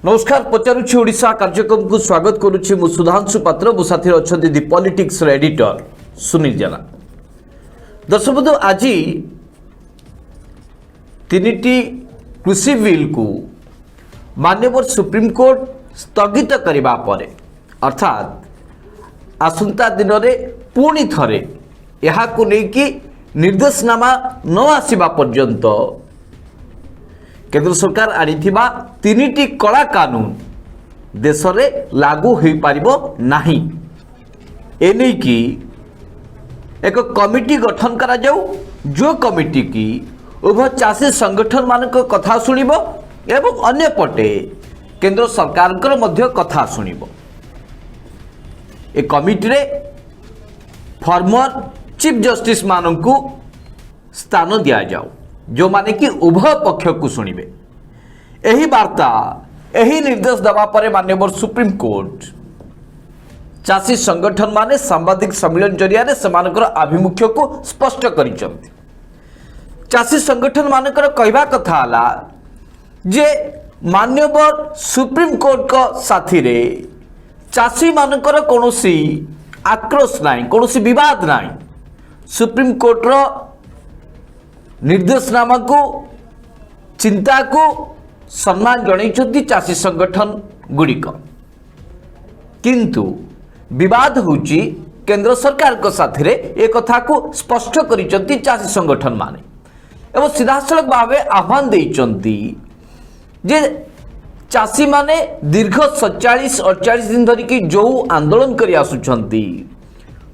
नमस्कार पचारुछि ओडिशा कार्यक्रम को स्वागत करुछि मु सुधांशु पात्र मो साथी अछंती दि पॉलिटिक्स रे एडिटर सुनील जेना। दर्शक बंधु आज तीनिटी कृषि बिल को माननीय सुप्रीम कोर्ट स्थगित करबा परे अर्थात आसंता दिन रे पुणी थरे यहा को लेकी निर्देशनामा न आसीबा पर्यंत केंद्र सरकार आनिथिबा तीनिटी कला कानून देश रे लागू हो पारिबो नाही। एने की एक कमिटी गठन करा जाऊ जो कमिटी की उभय चाषी संगठन मानक कथा सुनिबो एवं अन्य पटे केंद्र सरकार कर मध्य कथा सुनिबो। ए कमिटी रे फॉर्मर चीफ जस्टिस मानकु स्थान दिया जाऊ जो माने कि उभय पक्ष को सुनिबे। एही वार्ता एही निर्देश दबा परे माननीय सुप्रीम कोर्ट चाषी संगठन माने सांबादिक सम्मेलन जरिया रे समानकर आभिमुख्य को स्पष्ट करिसंती। चाषी संगठन मानकर कहबा कथा हला जे माननीय सुप्रीम कोर्ट को साथी रे चाषी मानकर कोनोसी आक्रोश नाही कोनोसी विवाद नाही। सुप्रीम कोर्ट रो निर्देशनामा को चिंता को सम्मान जणैछंती चाषी संगठन गुड़िक किंतु विवाद होची केंद्र सरकार को साथी रे ए कथा को स्पष्ट करिसंती चाषी संगठन माने एवं सीधासलख भावे आह्वान देइचंती जे चाषी माने दीर्घ 47-48 दिन धरिकी जो आंदोलन करी आसुछंती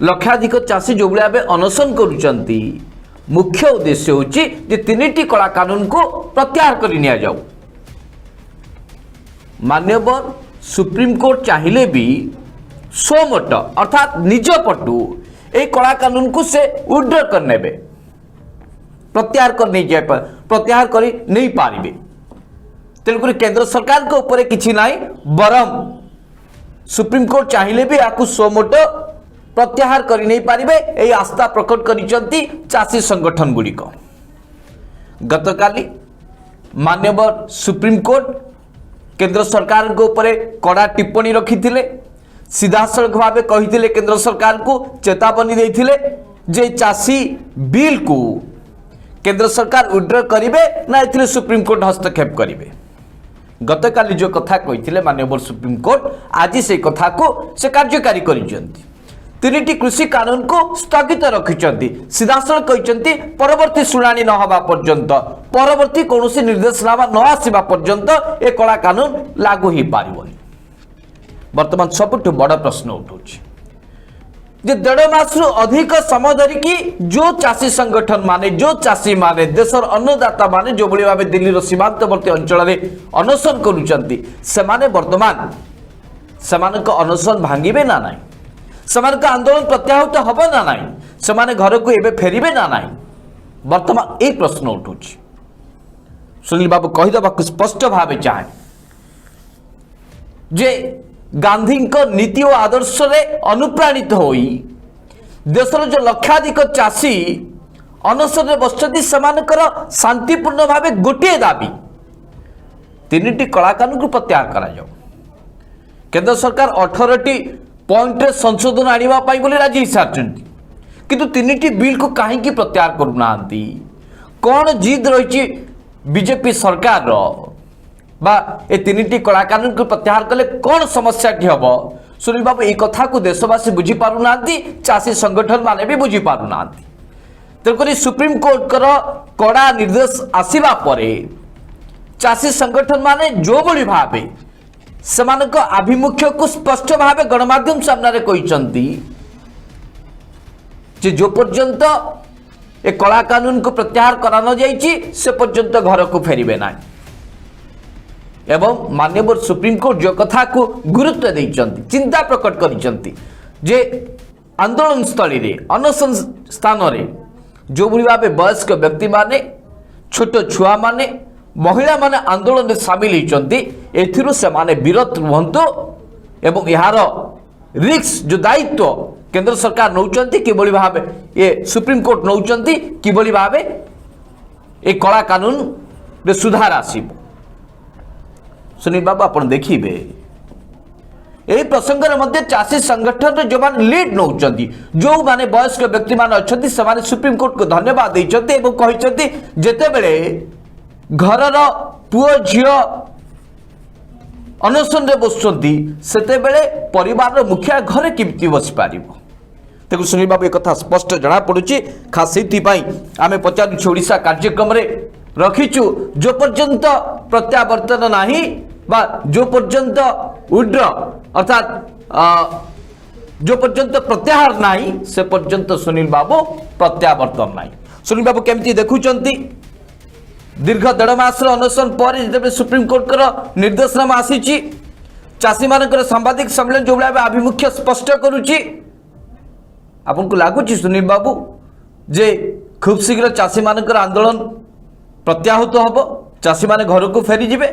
लक्षाधिक चाषी जो भावे अनशन करुचंती मुख्य उद्देश्य होची जे तीनिटी कला कानून को प्रत्याहार कर निया जाऊ। माननीय सुप्रीम कोर्ट चाहिए भी स्वमत अर्थात निज पटु ए कला कानून को से विड्रॉ कर नेबे प्रत्याहार कर नहीं जाए प्रत्याहार कर नहीं पारिबे। तेणुक केंद्र सरकार के ऊपर किछि नाही बरम सुप्रीम कोर्ट चाहिए भी आपको स्वमत प्रत्याहार कर नहीं पारिबे एई आस्था प्रकट करिसंती चाषी संगठन गुड़िक। गतकाली माननीय सुप्रीम कोर्ट केंद्र सरकार के ऊपर कड़ा टिप्पणी रखिथिले सीधासलख भावे कहिथिले केंद्र सरकार को चेतावनी देथिले जे चाषी बिल को केंद्र सरकार विड्रॉ करिवे ना एथिले सुप्रीम कोर्ट हस्तक्षेप करिवे। गतकाली जो कथा कहिथिले माननीय सुप्रीम कोर्ट आज से कथा को से कार्यकारी करिसंती तीनिटी कृषि कानून को स्थगित रखिंट सीधासलख कहते परवर्ती शुणाणी न हवा पर्यंत परवर्ती कौन निर्देशनामा न आसवा पर्यंत ए कला कानून लागू हो पारिबनी। वर्तमान सबुठ बड़ प्रश्न उठुछि जे 1.5 मास अधिक समय धरिकी जो चाषी संगठन माने जो चाषी माने देशर अन्नदाता माने जो भली भावे दिल्ली सीमांतवर्ती अंचल में अनशन करुचंती सेमाने वर्तमान सेमानक अनशन भांगिबे ना नाही सेमानक आंदोलन प्रत्याहृत हब ना नाही सेमाने घर को एबे फेरिबे ना नाही। वर्तमान एक प्रश्न उठुछि सुनील बाबू कहीदेवाक स्पष्ट भावे चाहे जे गांधी नीति और आदर्श रे अनुप्राणित होई देशर जो लक्षाधिक चाषी अनशन रे बसचंती सेमानकर शांतिपूर्ण भावे गोटे दाबी तीनिटी कला कानून को प्रत्याहार करा जाऊ। केंद्र सरकार 18टी पॉइंट संशोधन आनिबा पाई बोली राजी सारचंती किंतु तीनिटी बिल को काहेकि प्रत्याहार करूनांती कौन जिद रही बीजेपी सरकार रो बा ए तीनिटी कला कानून को प्रत्याहार कले कौन समस्या टी हबो सुनील बाबू ए कथा को देशवासी बुझी पारुनांती चाषी संगठन माने भी बुझी पारुनांती। तेणुक सुप्रीम कोर्ट कर कड़ा निर्देश आसीबा परे चाषी संगठन माने जो बड़ी भावे सेमानक आभिमुख्य को स्पष्ट भावे गणमाध्यम सामने कहिसंती जे जो पर्यंत ए कला कानून को प्रत्याहार करा न जाइछि से पर्यंत घर को फेरिबे ना एवं माननीय सुप्रीम कोर्ट जो कथा को गुरुत्व देइचंती चिंता प्रकट करिसंती जे आंदोलन स्थली रे अनशन स्थान रे जो भली भावे वयस्क व्यक्ति माने छोट छुआ माने महिला माने आंदोलन में सामिल होती एथिरु से माने विरत रुहंतु एवं यार रिक्स जो दायित्व केंद्र सरकार नौचंती किभली भावे ये सुप्रीम कोर्ट नौचंती किभली भावे ए कला कानून रे सुधार आसीबो। सुनील बाबू आप देखिए यही प्रसंग में चाषी संगठन जो मैंने लीड नौ जो माने वयस्क व्यक्ति मान अच्छा सुप्रीम कोर्ट को धन्यवाद देते जिते बड़े घर पुओ झी अनशन बसुँच से परिवार मुखिया घरे किमती बस पार तेणु सुनील बाबू एक स्पष्ट जना पड़ी खास से आम पचारूँ ओडिशा कार्यक्रम रखीचु जो पर्यंत प्रत्यावर्तन नहीं बा जो पर्यंत विड्र अर्थात जो पर्यंत प्रत्याहार नहीं से पर्यंत सुनील बाबू प्रत्यावर्तन नहीं। सुनील बाबू केमती देखुंट दीर्घ 1.5 मास अनशन पर जो सुप्रीम कोर्ट निर्देशनामा आसी चाषी मान सांबादिक सम्मेलन जो भाव आभिमुख्य स्पष्ट करुच्ची आपन को लगुच सुनील बाबू जे खूब शीघ्र चाषी मान आंदोलन प्रत्याहत हम चाषी मान घर को फेरी जिवे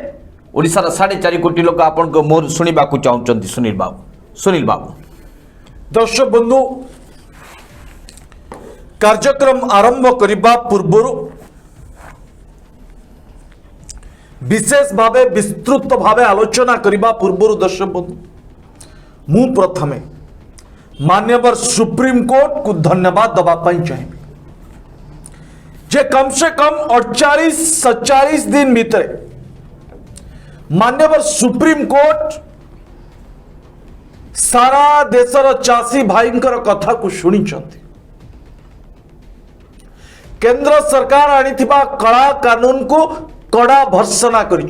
ओडिशार 4.5 कोटी लोक आपन को मोर सुनिबा को चाहते सुनील बाबू दर्शक बंधु कार्यक्रम आरंभ करने पूर्व विशेष भावे विस्तृत भावे आलोचना करने पूर्व दर्शक बंधु मु प्रथमे मान्यवर सुप्रीम कोर्ट को धन्यवाद दवाई चाहिए जे कम से कम 48-47 दिन भीतर मान्यवर सुप्रीम कोर्ट सारा देशर चाषी भाई कथा को शुणी केंद्र सरकार आनिथिबा कड़ा कानून को कड़ा भर्सना कर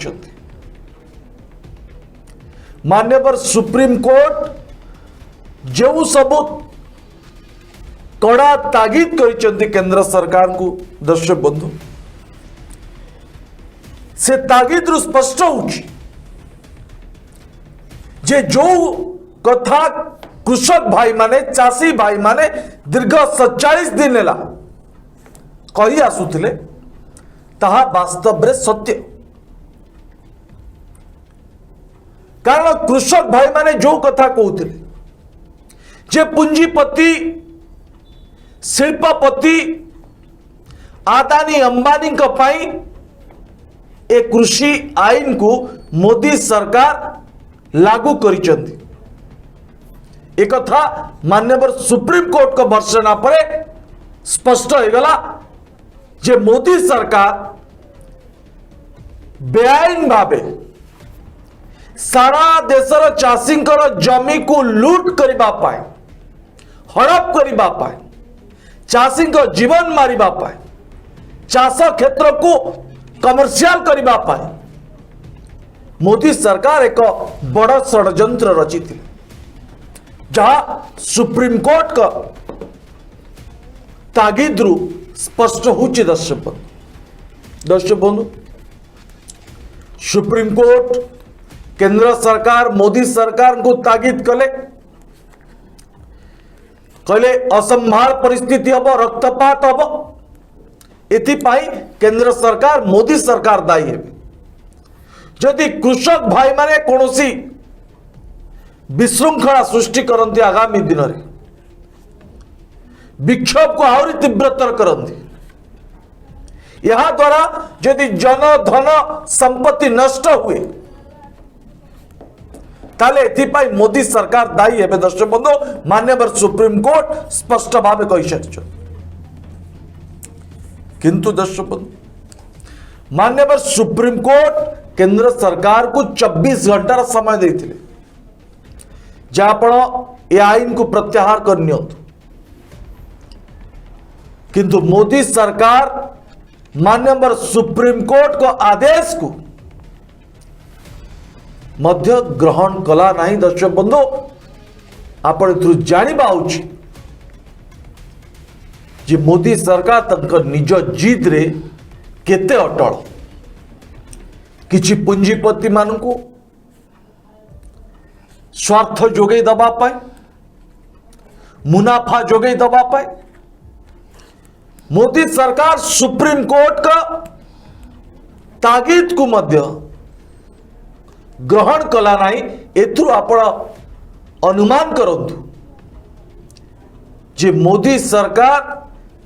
मान्यवर सुप्रीम कोर्ट जो सब कड़ा तागिद कर केंद्र सरकार को दर्शक बंधु से तागिद रु स्पष्ट होची जे जो कथा कृषक भाई माने चाषी भाई माने दीर्घ 47 दिन है कही आसुथिले ताहा वास्तव रे सत्य कारण कृषक भाई माने जो कथा कहते जे पूंजीपति शिल्पपति आदानी अंबानी ए कृषि आईन को मोदी सरकार लागू करिसेंती एक कथा मान्यवर सुप्रीम कोर्ट को भर्सना पर स्पष्ट हो गला जे मोदी सरकार बेआईन भावे सारा देशर चाषी जमी को लूट करबा पाए हड़प करबा पाए चाषी जीवन मारिबा पाए चाष क्षेत्र को कमर्शियल करबा पाए मोदी सरकार एक बड़ षड्यंत्र रची जहां सुप्रीम कोर्ट का तागिद रु स्पष्ट होची दर्शक बंधु सुप्रीम कोर्ट केंद्र सरकार मोदी सरकार को तागिद कले कहले असंभाल परिस्थिति हम रक्तपात हम एथिपाई केंद्र सरकार मोदी सरकार दायी है जदि कृषक भाई माने कौनसी विशृंखला सृष्टि करती आगामी दिन में विक्षोभ को आहरी तीव्रतर करती यहाँ द्वारा यदि जन धन संपत्ति नष्ट हुए ताले एथिपाई मोदी सरकार दायी है दर्शक बंधु मान्यवर सुप्रीम कोर्ट स्पष्ट भाव कही सारी किंतु दर्शक बंधु मान्यवर सुप्रीम कोर्ट केंद्र सरकार को 24 घंटार समय देते जहाँ ये आईन को प्रत्याहार करनी किंतु मोदी सरकार मान्यवर सुप्रीम कोर्ट को आदेश को मध्य ग्रहण कला नहीं दर्शक बंधु आपण जानिबा जे मोदी सरकार तंकर निज जिद रे केते अटल किछि पूंजीपति मान को स्वार्थ जोगे दबा पाए मुनाफा जोगे दबा पाए मोदी सरकार सुप्रीम कोर्ट का तागिद को मध्य ग्रहण कला नहीं एथु आपण अनुमान करंतु जे मोदी सरकार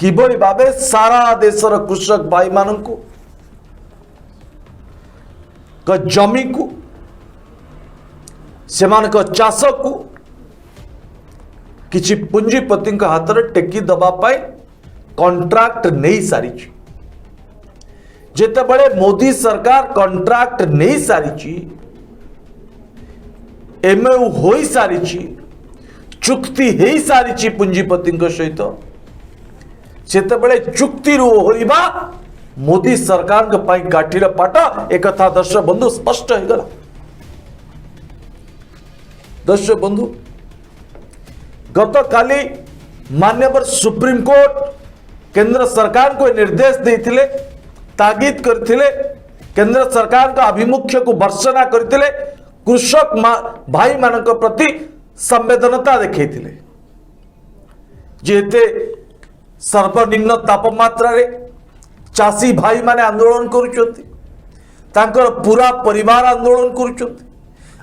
किभली भावे सारा देशर कृषक भाई मानू जमी को सेमानक चाष को किछि पुंजीपति हाथ में टेकी दबा पाई कॉन्ट्रैक्ट नहीं सारी जेतेबेले मोदी सरकार कॉन्ट्रैक्ट नहीं सारी एमओयू हो सारी चुक्ति हो सारी पुंजीपति सहित सेतेबेले चुक्ति ओहरिबा मोदी सरकार काठीर पाट एक दर्शक बंधु स्पष्ट हो गला। दर्शक बंधु गत काली माननीय सुप्रीम कोर्ट केंद्र सरकार को निर्देश देथिले तागिद करथिले केंद्र सरकार का आभिमुख्य को भर्त्सना करथिले कृषक भाई मानक प्रति संवेदनता देखैथिले जेते सर्वनिम्न तापमात्रा रे चाषी भाई माने आंदोलन करुचंती तांकर पूरा परिवार आंदोलन करुचंती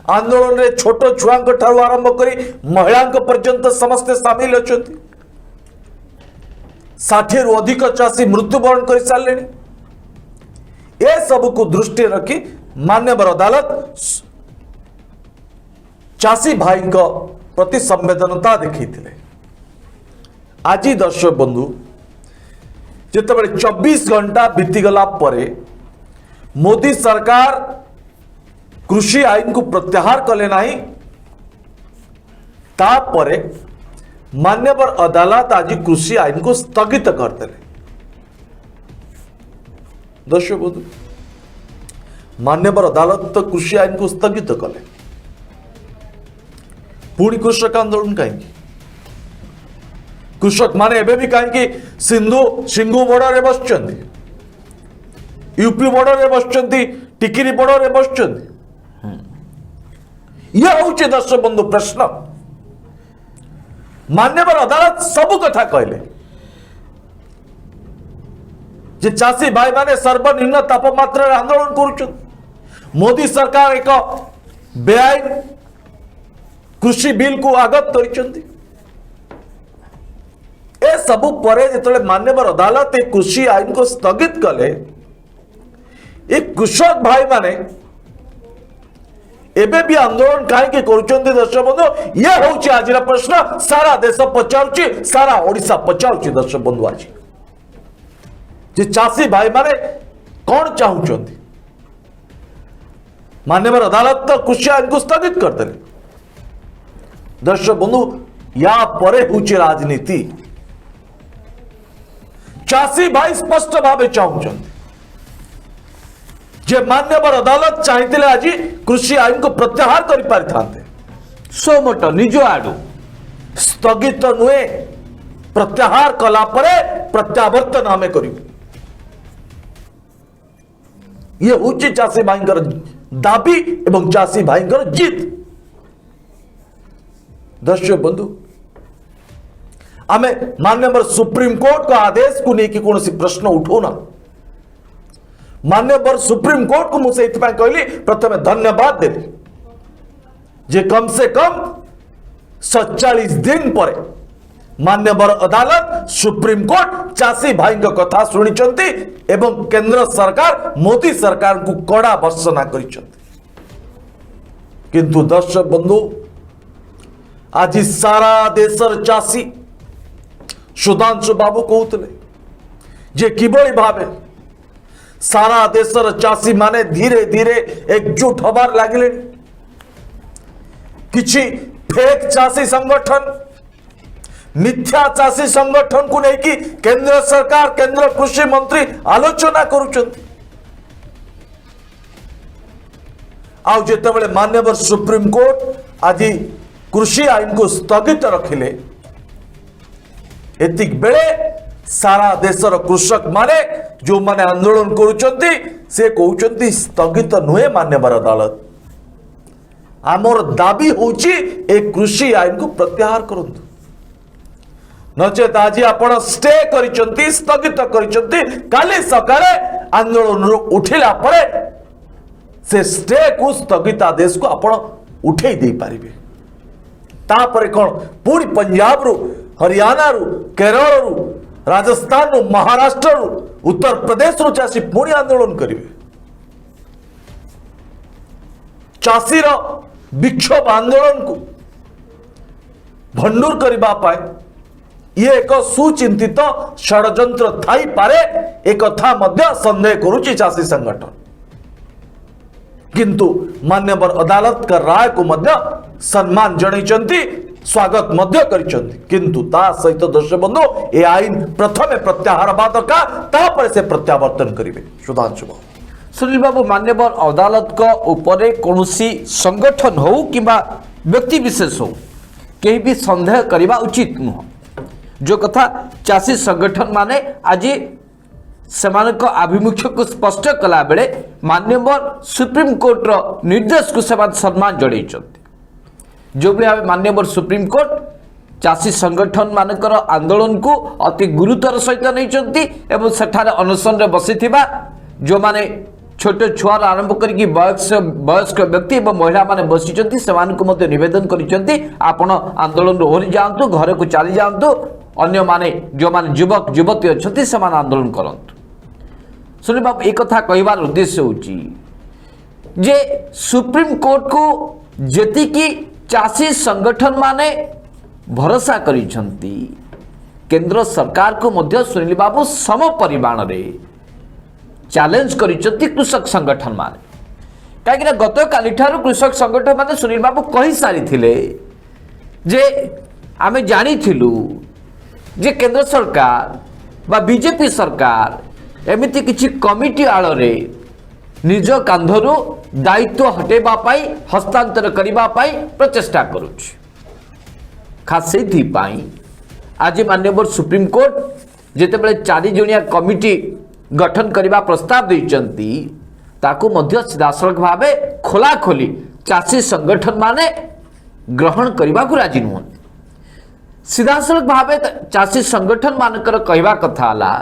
आंदोलन रे छोट छुआ ठारू आरंभ करी महिला पर्यंत समस्ते सामिल अछंती 60 रु अधिक चाषी मृत्युवरण कर सारे ए सब को दृष्टि रखी मान्यवर अदालत चाषी भाई प्रति संवेदनता देखते। आज दर्शक बंधु जितेबाला 24 घंटा बीतीगला परे मोदी सरकार कृषि आईन को प्रत्याहार कले नहीं तापरे मान्यवर अदालत आज कृषि आईन को स्थगित करते। दर्शक बंधु मान्यवर अदालत तो कृषि आईन को स्थगित कले पुणी कृषक आंदोलन कहीं कृषक माने एबे भी कहीं सिंधु बॉर्डर रे बसचंती यूपी बॉर्डर रे बसचंती टिकिरी बॉर्डर रे बसचंती यह हूँ दर्शक बंधु प्रश्न मान्यवर अदालत सब कथा कहले जे चाषी भाई माने सर्वनिम्न तापमात्रा आंदोलन करुछन मोदी सरकार एक बेआईन कृषि बिल को आगत करिसंती ए सब परे जेतले मान्यवर अदालत ए कृषि आईन को स्थगित कले ए कृषक भाई माने एबे भी आंदोलन कहीं करुचंती। दर्शक बंधु ये हूँ आज प्रश्न सारा देश पचारुची सारा ओडिशा पचारुची। दर्शक बंधु आज जे चाषी भाई माने कौन चाहूंती मान्यवर अदालत तो कृषि आईन को स्थगित करते। दर्शक बंधु या परे हूँ राजनीति चाषी भाई स्पष्ट भाव चाहूंती जे मान्यवर अदालत चाहिए आज कृषि आईन को प्रत्याहार कर पारि थांते सोमोट निज आडू स्थगित नुहे प्रत्याहार कला परे प्रत्यावर्तन आमे करू ये हूँ चाषी भाई दाबी एवं चाषी भाई जीत। दर्शक बंधु आमे मान्यवर सुप्रीम कोर्ट का आदेश को लेकिन कौन सी प्रश्न उठौना मान्यवर सुप्रीम कोर्ट को मुझे कहली प्रथम धन्यवाद देली जे कम से कम 47 दिन पर मान्यवर अदालत सुप्रीम कोर्ट चाषी भाई कथा शुणी एवं केंद्र सरकार मोदी सरकार को कड़ा भर्त्सना कर। किंतु दर्शक बंधु आज सारा देशर चाषी सुधांशु बाबू कहते जे किभली भावे सारा देशर चाषी माने धीरे धीरे एकजुट हबार लगिले किछि फेक चाषी संगठन मिथ्या चाषी संगठन को लेकिन केंद्र सरकार केंद्र कृषि मंत्री आलोचना करुचंती आउ जेतेबेले मान्यवर सुप्रीम कोर्ट आज कृषि आईन को स्थगित रखिले एतिक बेले सारा देशर कृषक माने जो माने आंदोलन करुचंती से कहउचंती स्थगित नुहे मान्यवर अदालत आमर दाबी होची ए कृषि आईन को प्रत्याहार करंतु नचेत आज आपण स्टे करिचंती स्थगित करिचंती काली सकाळे आंदोलन उठिला परे से स्टे को स्थगितादेश को आपण उठेई दे पारिबे तापरे कोन पूरी पंजाब रु हरियाणा रु केरल रु राजस्थान रु महाराष्ट्र रु उत्तर प्रदेश रु चाषी पुणी आंदोलन करिवे चाषीर विक्षोभ आंदोलन को भंडूर करबा पाए ये एक सुचिंतित षडयंत्र थाई पारे एक कथा मध्य संदेह करुची चाषी संगठन किंतु मान्यवर अदालत का राय को मध्य सम्मान जणैचंती स्वागत मध्य करिचंती किंतु ता सहित दर्शक बंधु ए आईन प्रथमे प्रत्याहार हवा दरकार तापर से प्रत्यावर्तन करिवे सुधांशु बाबू सुनील बाबू मान्यवर अदालत को ऊपर कौनसी संगठन हो कि व्यक्ति विशेष हो कहीं भी संदेह करने उचित नुह जो कथा चाषी संगठन माने आज सेमानक आभिमुख्य को स्पष्ट कला बेले मान्यवर सुप्रीम कोर्ट रो निर्देश को सेमान सम्मान जणैचंती जो भाव मान्यवर सुप्रीम कोर्ट चाषी संगठन मानकर आंदोलन को अति गुरुतर सहित नहीं एवं सेठारे अनशन रे बसिथिबा जो माने छोट छुआर आरंभ करके वयस्क व्यक्ति और महिला माने बसिचंती सेमानकु मते निवेदन करिचंती आपण आंदोलन रो ओरी जांतु घर को चली जांतु अन्य माने जो माने युवक युवती अछंती सेमान आंदोलन करंतु सुनी बाबू एक कथा कहबार उद्देश्य होची जे सुप्रीम कोर्ट को जेति की चाषी संगठन माने भरोसा करिछंती केंद्र सरकार को मध्य सुनील बाबू सम परिमाण रे चैलेंज करिछंती कृषक संगठन माने काहे गत काली ठारू कृषक संगठन माने सुनील बाबू कहि सारी थिले जे आमे जानी थिलु जे केंद्र सरकार बा बीजेपी सरकार एमिति किछि कमिटी आलो रे निज कांधरू दायित्व हटेबा पाई हस्तांतर करिबा पाई प्रचेष्टा करूछि खास सेथि पाई आज मान्यवर सुप्रीम कोर्ट जेतेबेले 4 जणिया कमिटी गठन करने प्रस्ताव देइचंती ताकू मध्य सीधासलख भावे खोला खोली चाषी संगठन माने ग्रहण करने को राजी नुहन सीधासलख भावे चाषी संगठन मानकर कहवा कथा हला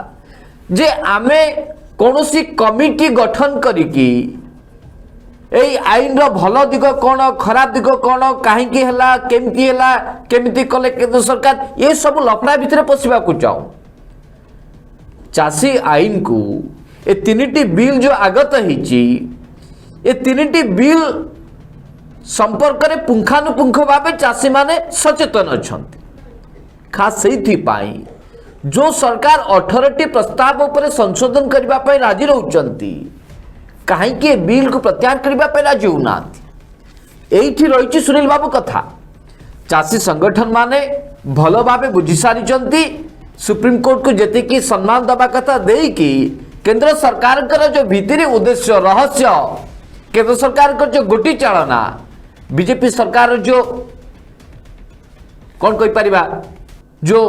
जे आमे कौनसी कमिटी गठन करिकी एई आईन रो भलो दिग कौन खराब दिग कौन काहेकि हला केमिति कले केंद्र सरकार ये सब लफड़ा भितर पशिबा को चाहूं चाषी आईन को ए 3टी बिल जो आगत होईची ए 3टी बिल संपर्क रे पुंखानुपुंख भावे चाषी माने सचेतन अछंती खास सेथि पाई जो सरकार 18टी प्रस्ताव पर संशोधन करबा पई राजी रहउचंती काहेकि बिल को प्रत्याहार करबा पई राजी होउनाथि एठी रहिची सुनील बाबू कथा चाषी संगठन माने भलो भावे बुझी सारिचंती सुप्रीम कोर्ट को जेते की सम्मान दबा कथा देई कि केंद्र सरकार कर जो भीतरी उद्देश्य रहस्य केंद्र सरकार कर जो गोटी चालना बीजेपी सरकार जो कौन कहि परिबा जो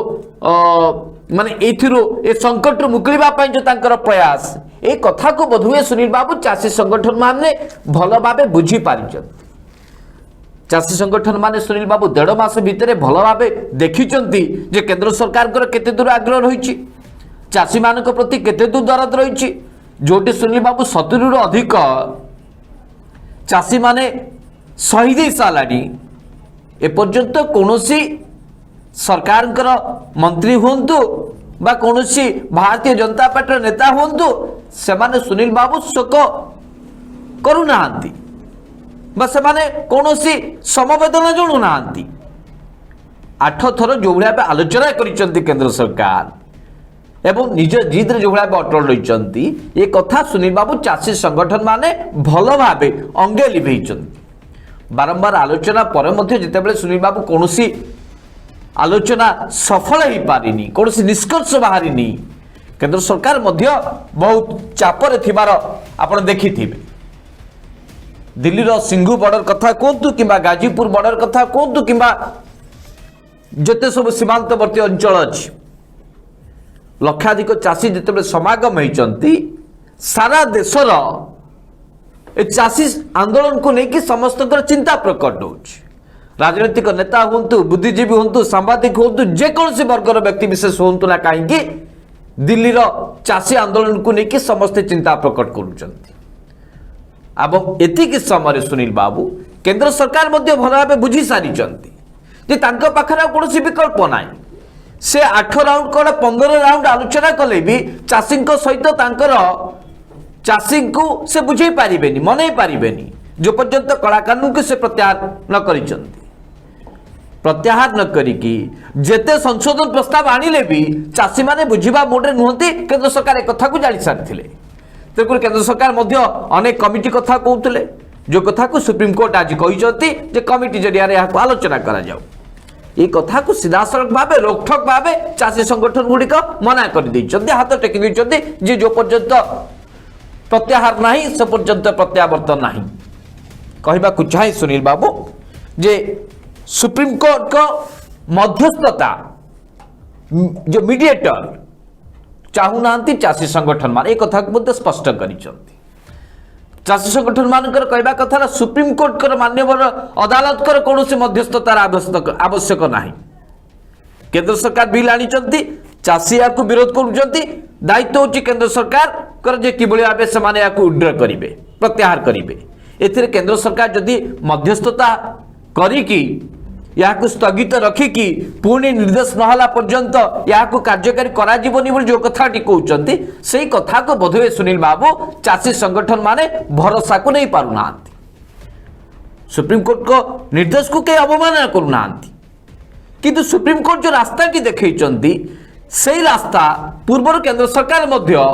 माने एथिरो ए संकट मुक्लिबा पई जो तांकर प्रयास ए कथा को बधुए सुनील बाबू चाषी संगठन माने भलो भावे बुझी पारिचंती चाषी संगठन माने सुनील बाबू 1.5 मास भितर भलो भावे देखिचंती जे केंद्र सरकार कर केते दूर आग्रह रहिछि चाषी मानक प्रति केते दूर दरद रहिछि जोटी सुनील बाबू 70 रु अधिक चाषी माने शहीद सालाडी ए पर्यंत कोनोसी सरकार मंत्री हुंतु बा कोनोसी भारतीय जनता पार्टी नेता हुंतु से माने सुनील बाबू शोक करू नाहंती बा से माने कोनोसी समवेदना जणु नाहंती 8 थर जो भाया आलोचना करिसंती केंद्र सरकार एवं निज जिद जो भाया अटल रहिसंती ये कथा सुनील बाबू चाषी संगठन माने भलो भाबे अंगे लिभेइसंती बारंबार आलोचना पर मध्य जेतेबेले सुनील बाबू कोनोसी आलोचना सफल ही पारिनी कोनोसी निष्कर्ष बाहरिनी केंद्र सरकार मध्य बहुत चापर थिबार आपण देखिथिबे दिल्ली रो सिंघू बॉर्डर कथा कहतु कि गाजीपुर बॉर्डर कथा कहतु कि जिते सब सीमांतवर्ती अंचल अच्छी लक्षाधिक चाषी जिते समागम होती सारा देशर ए चाषी आंदोलन को लेकिन समस्त चिंता प्रकट हो राजनीतिक नेता हूँ बुद्धिजीवी हूँ सांबादिक हूँ जेकोसी वर्गर व्यक्ति विशेष हूँ ना कहीं दिल्ली चाषी आंदोलन को लेकिन समस्ते चिंता प्रकट कर समय सुनील बाबू केंद्र सरकार भल भाव बुझी सारी पाखे कौन विकल्प ना से 8 राउंड कौन 15 राउंड आलोचना कले भी चाषी सहित चाषी को से बुझे पारे मनई पारे जो पर्यंत कड़ा कानून को से प्रत्याहार न करिसंती प्रत्याहार न करिकी जेते संशोधन प्रस्ताव आनिले भी चाषी माने बुझिबा मोडरे नुहंती केंद्र सरकार एक कथा को जानि सारिथिले तेकुर केंद्र सरकार मध्य अनेक कमिटी कथा कहउतले जो कथा को सुप्रीम कोर्ट आज कहिसंती जे कमिटी जरिया रे याको आलोचना करा जाऊ ये कथा को सीधासलख भाव रोकठोक भाव चाषी संगठन गुड़िक मना कर हाथ टेकी देते जे जो पर्यंत प्रत्याहार नहीं से पर्यंत प्रत्यावर्तन नहीं कहवाक चाहे सुनील बाबू जे सुप्रीम कोर्ट को मध्यस्थता जो मीडिएटर चाहूना चाषी संगठन मान एक कथा को स्पष्ट कर चाषी संगठन मानकर कहवा कथा सुप्रीम कोर्ट कर मान्यवर अदालत कर कौन मध्यस्थतार आवश्यक नहीं केंद्र सरकार बिल आनी चाषी या विरोध कर दायित्व हूँ केंद्र सरकार कि भाव से विड्र करेंगे प्रत्याहार करेंगे ए केंद्र सरकार जदि मध्यस्थता करिकी याकु स्थगित रखिकी पुणी निर्देश नहला पर्यंत याकु कार्यकारी कराजिबनी बोली जो कथाटी कहउचंती सेही कथा को बोधवे सुनील बाबू चाषी संगठन माने भरोसा को नहीं पारुना सुप्रीम कोर्ट को निर्देश को कई अवमानना करूना किंतु सुप्रीम कोर्ट जो रास्ता टी देखैचंती सेही रास्ता पूर्वर केंद्र सरकार मध्य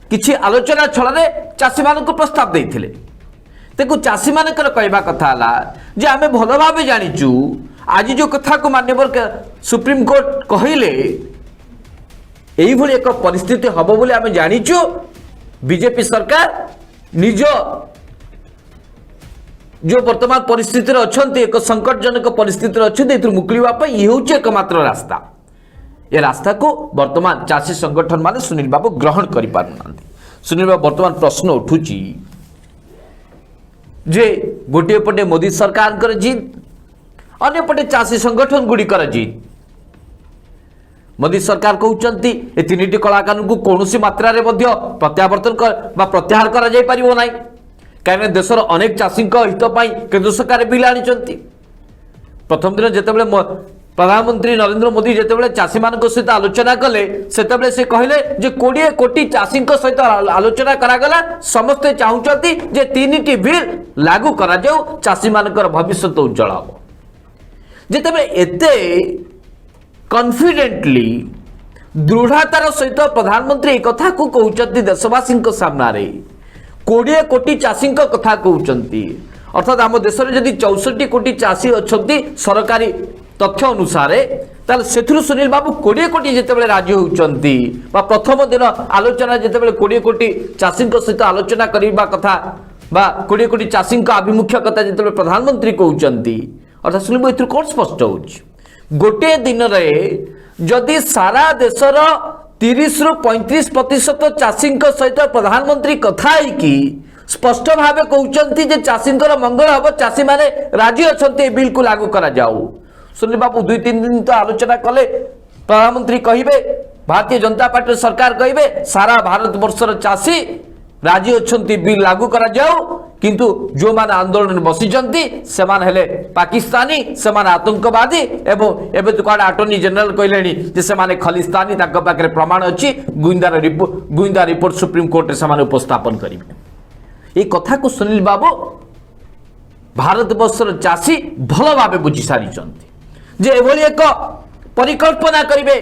किछि आलोचना छଳରେ चाषी मानक प्रस्ताव देइथिले देखो चाषी मानकर कहवा कथा जे आमे भल भाव जानिचु आज जो कथा को मान्यवर सुप्रीम कोर्ट कहले एई भली एक परिस्थिति हबो बोली आमे जानिचु बीजेपी सरकार निज जो वर्तमान परिस्थिति अछंती एक संकटजनक परिस्थिति अछंती एथु मुक्लिवा पई ये होचे एकमात्र रास्ता ये रास्ता को वर्तमान चाषी संगठन माने सुनील बाबू ग्रहण करि पारुनांती सुनील बाबू वर्तमान प्रश्न उठुची जे गोटे पटे मोदी सरकार कर जीत अन्य पटे चाषी संगठन गुड़िकर जीत मोदी सरकार कहउचंती ए तीनिटी कला कानून को कौनसी मात्रा रे मध्य प्रत्यावर्तन बा प्रत्याहार करा जाय परिबो नाही कारण देशर अनेक चाषी हित पई केंद्र सरकार बिल आनिचंती प्रथम दिन जेतेबेले प्रधानमंत्री नरेंद्र मोदी जेतेबेले चाषी मानक सहित आलोचना कले सेतेबेले से कहले जे 20 कोटी चाषी सहित आलोचना करागला समस्ते चाहूचंती जे तीनिटी बिल लागू करा जाऊ चाषी मानकर भविष्य उज्जवल हो जेतेबेले एते कॉन्फिडेंटली दृढ़तार सहित प्रधानमंत्री एक कथा को कहउचंती देशवासी सामना रे 20 कोटी चाषी कथा कहउचंती अर्थात आम देश में जदि 64 कोटी चाषी अच्छा सरकारी तथ्य अनुसार ताल से सुनील बाबू 20 कोटी जितेबाला राजी होती प्रथम दिन आलोचना जितेबाला 20 कोटी चाषी सहित आलोचना करने कथा 20 कोटी चाषी आभिमुख्य कथा जिते प्रधानमंत्री कहते अर्थात सुनील बाबू कौन स्पष्ट हो गोटे दिन जदि सारा देशर 30 रु 35% चाषी सहित प्रधानमंत्री कथा कि स्पष्ट भाव कहते जे चाषी मंगल हम चाषी माने राजी अच्छा बिल को लागू करा जाऊ सुनील बाबू 2-3 दिन तो आलोचना कले प्रधानमंत्री कहिबे भारतीय जनता पार्टी सरकार कहिबे सारा भारत वर्षर चाषी राजी अच्छा बिल लागू करा जाऊ किंतु जो माने आंदोलन बसिचंती से माने हेले पाकिस्तानी से माने आतंकवादी एवं एबे तो काड अटॉर्नी जनरल कहलेनी जे से माने खलिस्तानी ताक पाखरे प्रमाण अछि गुइंदा रिपोर्ट सुप्रीम कोर्ट रे से माने उपस्थापन करिवे ए कथा को सुनील बाबू भारत वर्षर चाषी भल भाव बुझी सारिचंती जे एभली एक परिकल्पना करिवे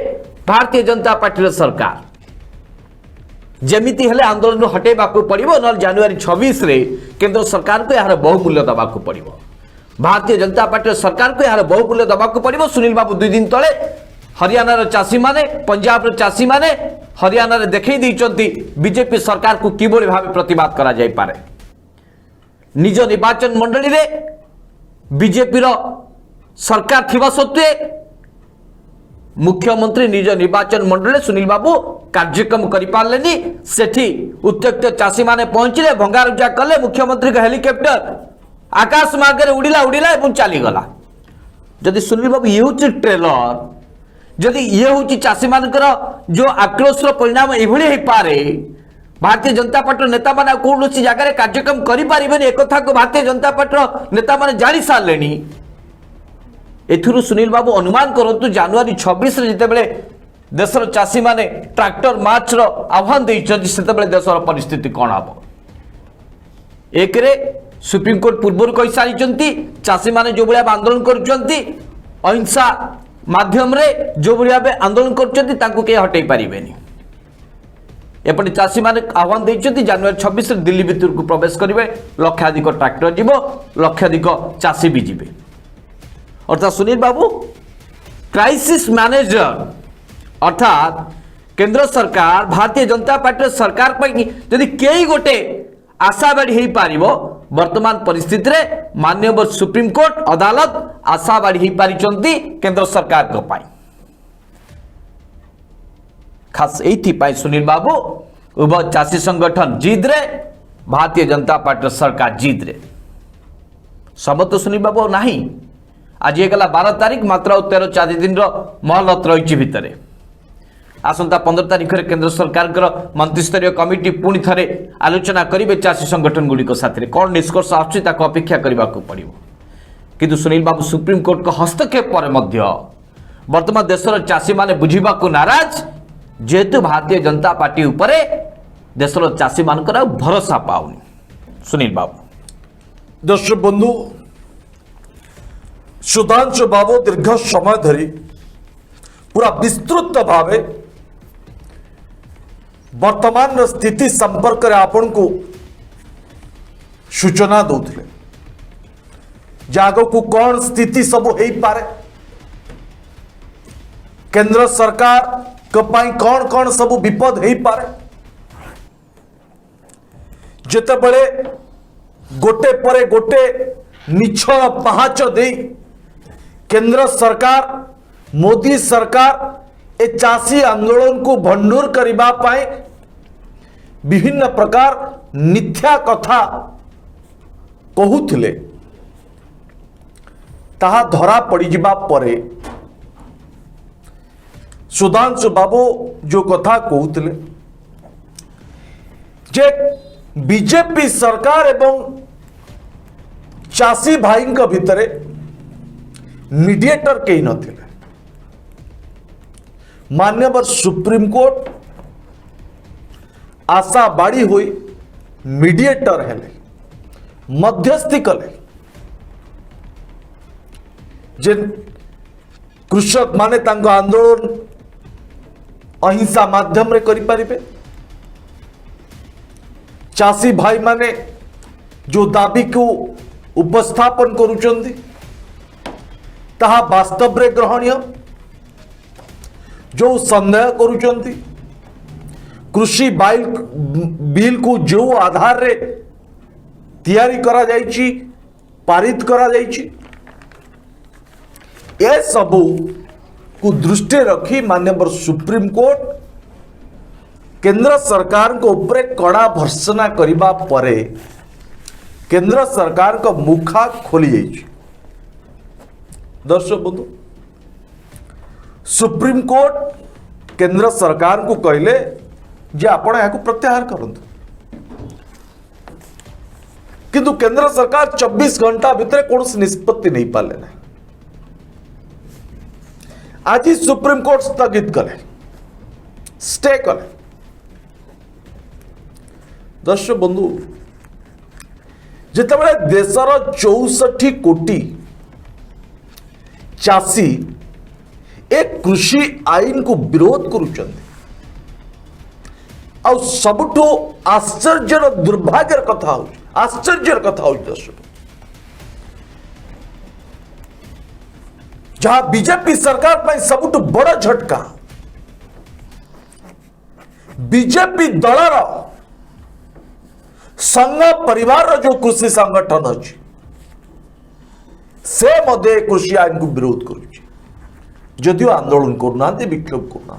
भारतीय जनता पार्टी सरकार जमीती हेले आंदोलन हटेबा को पड़िबो न जनवरी 26 रे केंद्र सरकार को यार बहुमूल्य दबा को पड़िबो भारतीय जनता पार्टी सरकार को यार बहुमूल्य दबा को पड़िबो सुनील बाबू 2 दिन तले हरियाणा रो चाषी माने पंजाब रो चाषी माने हरियाणा रे देखै दैचंती बीजेपी सरकार को किबोली भाव प्रतिवाद करा जाय पारे निज निर्वाचन मंडली रे बीजेपी रो सरकार थिबा सत्वे मुख्यमंत्री निज निर्वाचन मंडल सुनील बाबू कार्यक्रम करें सेठी उत्त्यक्त चाषी माने पहुंचले भंगारुजा कले मुख्यमंत्री का हेलिकॉप्टर आकाश मार्ग में उड़िला और चलीगला जदि सुनील बाबू ये हूँ ट्रेलर जदि ये हूँ चाषी मानकर जो आक्रोश परिणाम यह पारे भारतीय जनता पार्टी नेता मैंने कौन जगह कार्यक्रम करें एक को भारतीय जनता पार्टी नेता मैंने जानी सारे एथुरु सुनील बाबू अनुमान करंतु जनवरी 26 जितेबले देशर चाषी माने ट्रैक्टर मार्च रो आह्वान देइछथि सेतेबले देशर परिस्थिति कोन हबो एक सुप्रीमकोर्ट पूर्व कही सारी चाषी मैंने जो भाया आंदोलन करहिंसा माध्यम जो भाया आंदोलन कर हटई पारे एपटे चाषी मैंने आह्वान देते जनवरी 26 दिल्ली भितर को प्रवेश करेंगे लक्षाधिक ट्रैक्टर जीव लक्षाधिक चाषी भी जीवे अर्थात सुनील बाबू क्राइसिस मैनेजर अर्थात केंद्र सरकार भारतीय जनता पार्टी सरकार जदि कई गोटे आशावाड़ी हो पार वर्तमान परिस्थिति रे माननीय सुप्रीमकोर्ट अदालत आशावाड़ी हो पारी केंद्र सरकार को पाई खास ये सुनील बाबू उभय चाषी संगठन जिद रे भारतीय जनता पार्टी सरकार जिद रे सब तो सुनील बाबू नहीं आज गला 12 तारीख मात्र 13 4 दिन महलत रही भितर आसंता 15 तारीख में केंद्र सरकार मंत्रिस्तरीय कमिटी पुणी थे आलोचना करेंगे चाषी संगठन गुड़िक साथ कौन निष्कर्ष आसूँ अपेक्षा करने को पड़ो किंतु सुनील बाबू सुप्रीमकोर्ट को हस्तक्षेप पर वर्तमान देशर चाषी माने बुझा नाराज जेहेतु भारतीय जनता पार्टी उपरे देशर चाषी मान भरोसा पाऊनी सुनील बाबू दर्शक बंधु सुधांशु बाबू दीर्घ समय धरी पूरा विस्तृत भाव वर्तमान स्थिति संपर्क में आपण को सूचना दौले जाग को कौन स्थिति सब हो पारे केंद्र सरकार कौन कौन सब विपद हो पारे जिते बड़े गोटे परे गोटे निछल पहाच दे केंद्र सरकार मोदी सरकार ए चाषी आंदोलन को भंडूर करिबा पाए विभिन्न प्रकार मिथ्या कथा कहूथिले ताहा धरा पड़िजिबा परे सुधांशु बाबू जो कथा कहूथिले जे बीजेपी सरकार एवं चाषी भाई भितरे मीडिएटर कहीं नथिले मान्यवर सुप्रीम कोर्ट आशा बाड़ी हुई मीडिएटर हेले मध्यस्थी कले जेन कृषक माने तांको आंदोलन अहिंसा माध्यम रे करि परिबे चाषी भाई माने जो दाबी को उपस्थापन करुचंदी ताहा वास्तव रे ग्रहणीय जो संदेह करुचंती कृषि बिल को जो आधार रे तैयारी करा जाइछि पारित करा जाइछि ए सबू को दृष्टि रखी माननीय सुप्रीम कोर्ट केंद्र सरकार को ऊपर कड़ा भर्सना करिबा परे केंद्र सरकार को मुखा खोली जाइछि दर्शक बंधु सुप्रीम कोर्ट केंद्र सरकार को कहले जे आपण यहाँ प्रत्याहार करंतु किंतु केंद्र सरकार 24 घंटा भितर कौन निष्पत्ति नहीं पाले ना आज सुप्रीम कोर्ट स्थगित कले स्टे कले दर्शक बंधु जितेबाला देशर 64 कोटी चाषी एक कृषि आईन को विरोध करुचंदी आ सबुठो आश्चर्यर दुर्भाग्यर कथा हो आश्चर्यर कथा हो दर्शक जहां बीजेपी सरकार पर सबुठो बड़ झटका बीजेपी दलर संघ परिवार जो कृषि संगठन अच्छी से मध्य कृषि आईन को विरोध करुच्ची जदिव आंदोलन करना विक्षोभ करना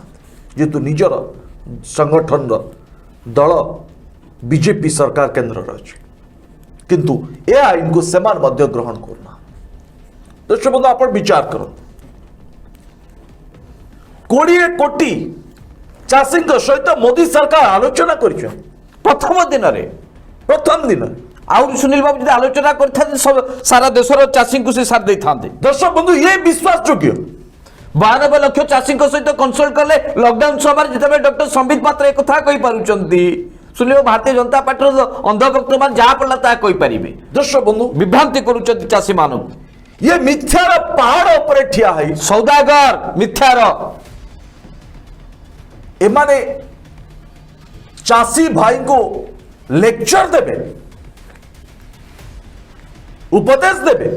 जेतु निजर संगठन दल बीजेपी सरकार केंद्र अच्छे किंतु ए आईन को सेमान मध्य ग्रहण करना दर्शक बंधु आप विचार कर 20 कोटी चाषी सहित मोदी सरकार आलोचना कर प्रथम दिन आउ सुनील बाबू जी आलोचना कर सारा देशर चाषी को से साथ दे था दर्शक बंधु ये विश्वास योग्य 92 लाख चाषी सहित कनसल्ट कले लॉकडाउन समय जिते डॉक्टर संबित पात्र एक कथा कही पारुचंती सुनियो भारतीय जनता पार्टी अंधभक्त मान जहाँ पड़ा ता कही पारे दर्शक बंधु विभ्रांति करुछंती चाषी मानव ये मिथ्यार पहाड़ उपरे ठिया है सौदागर मिथ्यार एमाने चाषी भाई को लेक्चर देबे उपदेश देबे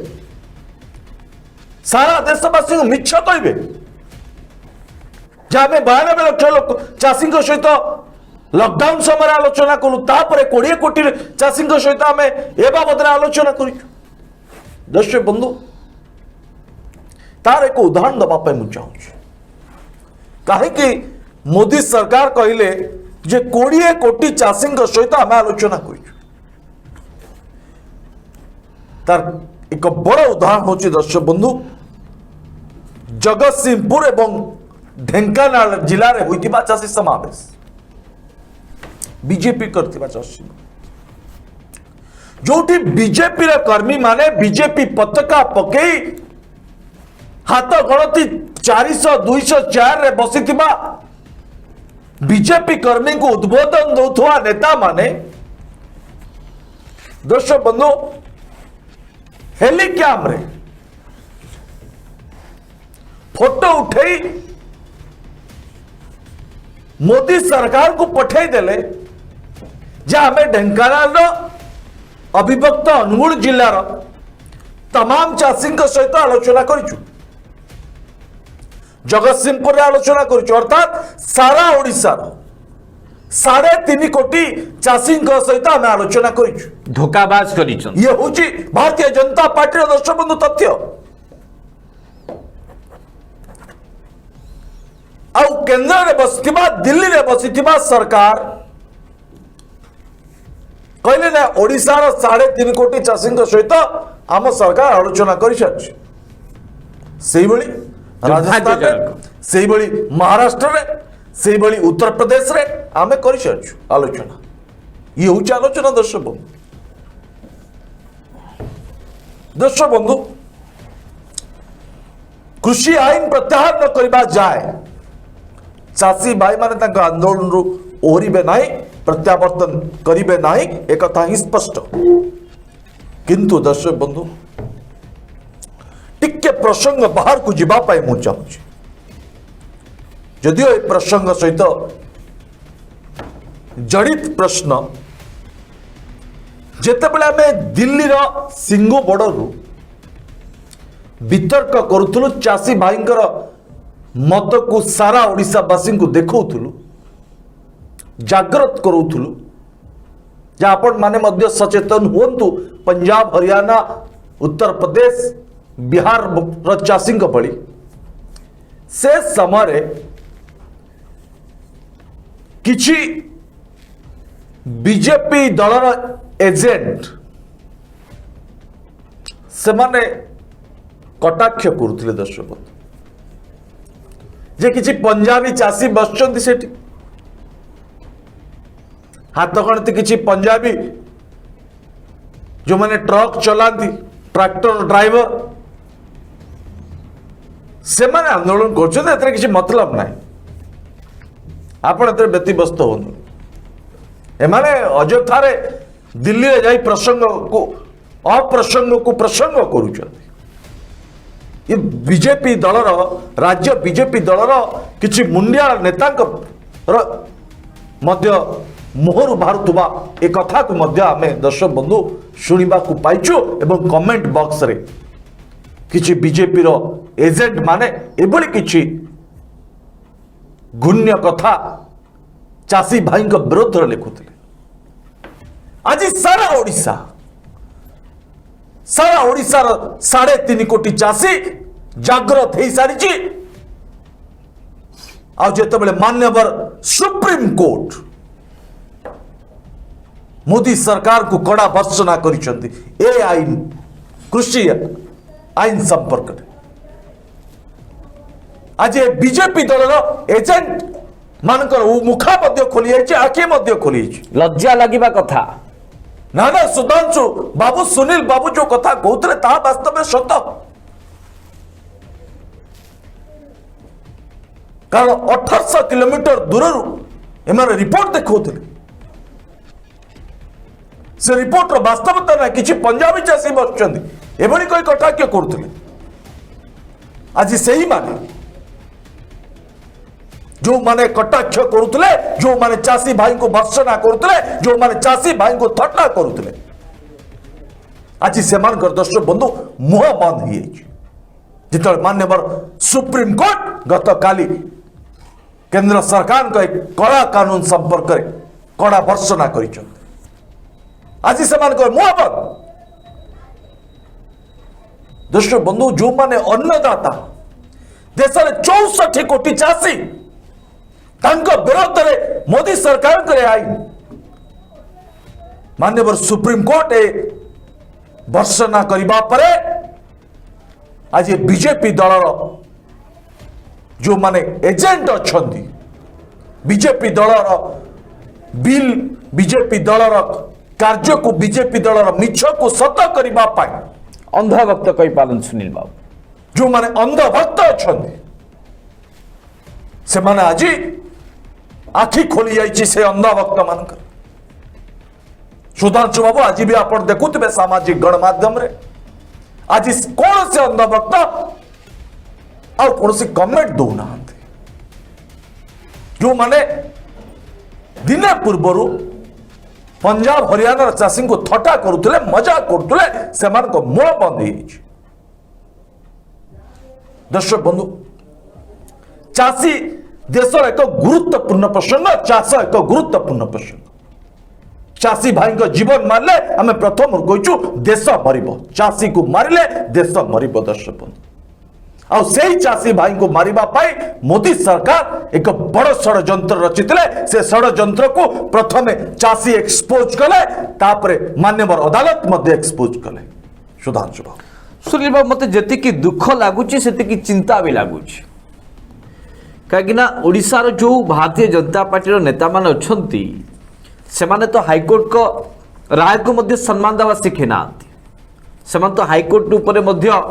सारा देशवासी को मिछ कहबे जहाँ 92 लक्ष लोक चाषी सहित लॉकडाउन समय आलोचना कलु तापर 20 कोटी चाषी सहित आम ए बाबद आलोचना कर दर्शक बंधु तार एक उदाहरण दवाई मुझे चाहूँ कहीं मोदी सरकार कहले जे 20 कोटी चाषी सहित आम आलोचना कर तार एक बड़ उदाहरण हूँ दर्शक बंधु जगतसिंहपुर एवं ढेंकानाल जिले में होता चाषी समावेश बीजेपी करथिबा चाषी जोठी बीजेपी कर्मी माने बीजेपी पताका पकई हाथ गणति 400 204 रे बसिथिबा बीजेपी कर्मी को उद्बोधन दौथुआ नेता माने दर्शक बंधु हेलिकैम रे फोटो उठे मोदी सरकार को पठे देले जहाँ आम ढेंकानाल अविभक्त अनुगुल जिलार तमाम चाषी सहित आलोचना करूँ जगतसिंहपुर आलोचना करूँ अर्थात सारा ओडिशार 3.5 कोटी चाषी सहित आम आलोचना करूँ धोखाबाज कर ये हूँ भारतीय जनता पार्टी दर्शक बंधु तथ्य आउ केंद्र में बसिथिबा दिल्ली में बसिथिबा सरकार कहले ना ओडिशार 3.5 कोटी चाषी सहित आम सरकार आलोचना कर राजस्थान महाराष्ट्र में उत्तर प्रदेश रे आम कर आलोचना ये हूँ आलोचना दर्शक बंधु कृषि आईन प्रत्याहार न करबा जाए चाषी भाई माने आंदोलन रु ओहरिबे नहीं प्रत्यावर्तन करिबे नहीं एक कथा ही स्पष्ट किंतु दर्शक बंधु टिके प्रसंग बाहर को जीवा पाए मु चाहूँ जदियो ए प्रसंग सहित जड़ित प्रश्न जेतेबेले आमे दिल्ली रो सिंगो बॉर्डर वितर्क करूथुलु चाषी भाईंकर मत को सारा ओडिशावासी को देखौथुलु जागृत करूथुलु जा आपण माने मध्य सचेतन हुंतु पंजाब हरियाणा उत्तर प्रदेश बिहार रो चाषी भली से समय किछि बीजेपी दलर एजेंट से माने कटाक्ष करुथिले दर्शक जे किछि पंजाबी चाषी बसचंती सेठी हाथ गणति किछि पंजाबी जो माने ट्रक चलाती ट्रैक्टर ड्राइवर से माने आंदोलन कर किसी मतलब ना आपण ए व्यतिव्यस्त हो एमाने अଯଥାରେ दिल्ली रे जाई प्रसंग को अप्रसंग को प्रसंग करूछन ये बीजेपी दलर राज्य बीजेपी दलर किछि मुंडिया नेता मुहर बाहरुवा ए कथा को मध्य आमे दर्शक बंधु शुणा को पाइछु एवं कमेंट बॉक्स रे किछि बीजेपी रो एजेंट माने एभली किछि गुण्य कथा चाषी भाई विरोध लिखुले आज सारा ओडिशार 3.5 कोटी चाषी जागृत हो सारी आते मान्यवर सुप्रीम कोर्ट मोदी सरकार को कड़ा भर्त्सना कर आईन कृषि आईन संपर्क में आज बीजेपी दलर एजेंट मानकर मुखा खोली आखि खोली लज्जा लगिबा कथा ना ना सुधांशु बाबू सुनील बाबू जो कथा कहते ता वास्तव में सत कारण 1800 किलोमीटर दूर एम रिपोर्ट देखते से रिपोर्टर वास्तवता ना किसी पंजाबी चाषी बसुंट एभली कोई कटाक्ष करुले आज से ही माने जो माने कटाक्ष करुले जो माने चाषी भाई को भर्सना करुले जो माने चाषी भाई को थट्टा करुले आज से दर्शक बंधु मुह बंद हो जिते मान्यवर सुप्रीम कोर्ट गत काली केंद्र सरकार को एक कड़ा कानून संपर्क में कड़ा भर्सना कर आज से मुह बंद दर्शक बंधु जो माने अन्नदाता देश में 64 कोटी चाषी विरोध में मोदी सरकार करे आई मान्यवर सुप्रीम कोर्ट ए भर्सना करबा परे आज बीजेपी दलर जो माने एजेंट अच्छा बीजेपी दलर बिल बीजेपी दलर कार्य को बीजेपी दलर मिछ को सत करबा पाई अंधभक्त कही पालन सुनील बाबू जो माने अंधभक्त अच्छा से माने आज आखि खोली जाइए से अंधभक्त मान सुधांशु बाबू आज भी आप देखुवे सामाजिक गणमाध्यम रे आज कौन से अंधभक्त आ कौन सी कमेंट दौना जो माने दिने पूर्वर पंजाब हरियाणा चाषी को थटा करुले मजाक करुले से मुह बंद हो दर्शक बंधु चाषी देश एक गुरुत्वपूर्ण प्रसंग चाष एक गुरुत्वपूर्ण प्रसंग चाषी भाई को जीवन मारले आम प्रथम कहूँ देश मर चाषी को मारे देश मर दर्शक बंधु आउ से चाषी भाई को मारिबा पाई मोदी सरकार एक बड़ षड्यंत्र रचिते से षड्यंत्र को प्रथम चाषी एक्सपोज कले तापरे मान्यवर अदालत मध्य एक्सपोज कले सुधांशु बाबू सुनील बाबू मत जी दुख लगुच से चिंता भी लगुच कहीं ओडिशार जो भारतीय जनता पार्टी नेता मान अच्छा से माने तो हाईकोर्ट को राय को मध्य सम्मान देवा शिखी ना से तो हाईकोर्ट उपरे मध्य